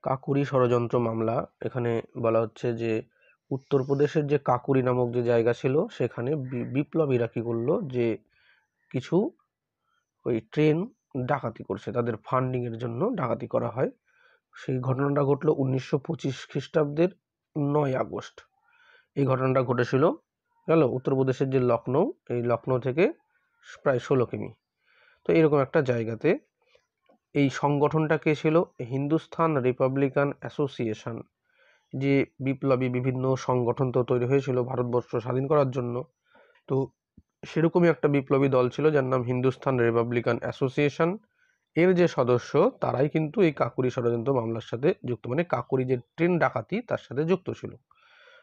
কাকুরি ষড়যন্ত্র মামলা। এখানে বলা হচ্ছে যে উত্তরপ্রদেশের যে কাকুরি নামক যে জায়গা ছিল সেখানে বিপ্লবীরা কি করলো যে কিছু ওই ট্রেন ডাকাতি করছে, তাদের ফান্ডিং এর জন্য ডাকাতি করা হয়। সেই ঘটনাটা ঘটলো 1925 খ্রিস্টাব্দের 9 আগস্ট। এই ঘটনাটা ঘটেছিল গেল উত্তরপ্রদেশের যে লখনৌ, এই লখনৌ থেকে প্রায় 16 কিমি। তো এরকম একটা জায়গাতে এই সংগঠনটা কে ছিল? Hindustan Republican association. যে বিপ্লবী বিভিন্ন সংগঠন তো তৈরি হয়েছিল ভারতবর্ষ স্বাধীন করার জন্য, তো সেরকমই একটা বিপ্লবী দল ছিল যার নাম হিন্দুস্তান রিপাবলিকান অ্যাসোসিয়েশন। এর যে সদস্য তারাই কিন্তু এই কাকুরি ষড়যন্ত্র মামলার সাথে যুক্ত, মানে কাকুরি যে ট্রেন ডাকাতি তার সাথে যুক্ত ছিল।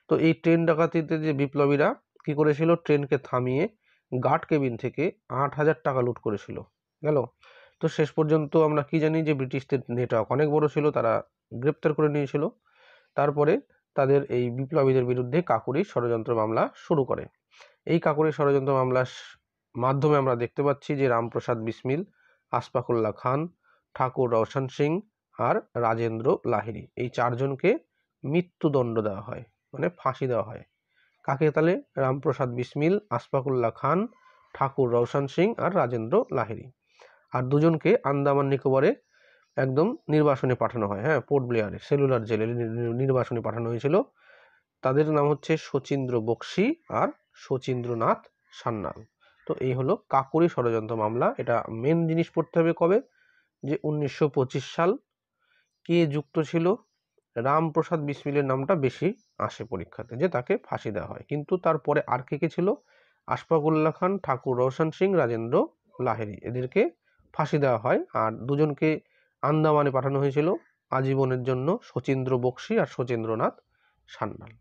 তো এই ট্রেন ডাকাতিতে যে বিপ্লবীরা কি করেছিল, ট্রেনকে থামিয়ে গার্ড কেবিন থেকে 8,000 টাকা লুট করেছিল গেল। তো শেষ পর্যন্ত আমরা কি জানি যে ব্রিটিশদের নেটওয়ার্ক অনেক বড় ছিল, তারা গ্রেপ্তার করে নিয়েছিল। তারপরে তাদের এই বিপ্লবীদের বিরুদ্ধে কাকুরি ষড়যন্ত্র মামলা শুরু করে। এই কাকুরি ষড়যন্ত্র মামলার মাধ্যমে আমরা দেখতে পাচ্ছি যে রামপ্রসাদ বিসমিল, আশফাকুল্লাহ খান, ঠাকুর রওশন সিং আর রাজেন্দ্র লাহিড়ী, এই চারজনকে মৃত্যুদণ্ড দেওয়া হয়, মানে ফাঁসি দেওয়া হয়। কাকে? তাহলে রামপ্রসাদ বিসমিল, আশফাকুল্লাহ খান, ঠাকুর রওশন সিং আর রাজেন্দ্র লাহিড়ী। আর দুজনকে আন্দামান নিকোবরে একদম নির্বাসনে পাঠানো হয়, হ্যাঁ, পোর্ট ব্লেয়ারে সেলুলার জেলে নির্বাসনে পাঠানো হয়েছিল। তাদের নাম হচ্ছে শচীন্দ্র বক্সী আর শচীন্দ্রনাথ সান্যাল। তো এই হলো কাকুরি ষড়যন্ত্র মামলা। এটা মেন জিনিস পড়তে হবে কবে, যে 1925 সাল। কে যুক্ত ছিল? রামপ্রসাদ বিসমিলের নামটা বেশি আসে পরীক্ষাতে, যে তাকে ফাঁসি দেওয়া হয়। কিন্তু তারপরে আর কে ছিল? আশফাকুল্লাহ খান, ঠাকুর রওশন সিং, রাজেন্দ্র লাহিড়ী, এদেরকে ফাঁসি দেওয়া হয়। আর দুজনকে আন্দামানে পাঠানো হয়েছিল আজীবনের জন্য, শচীন্দ্র বক্সী আর শচীন্দ্রনাথ সান্যাল।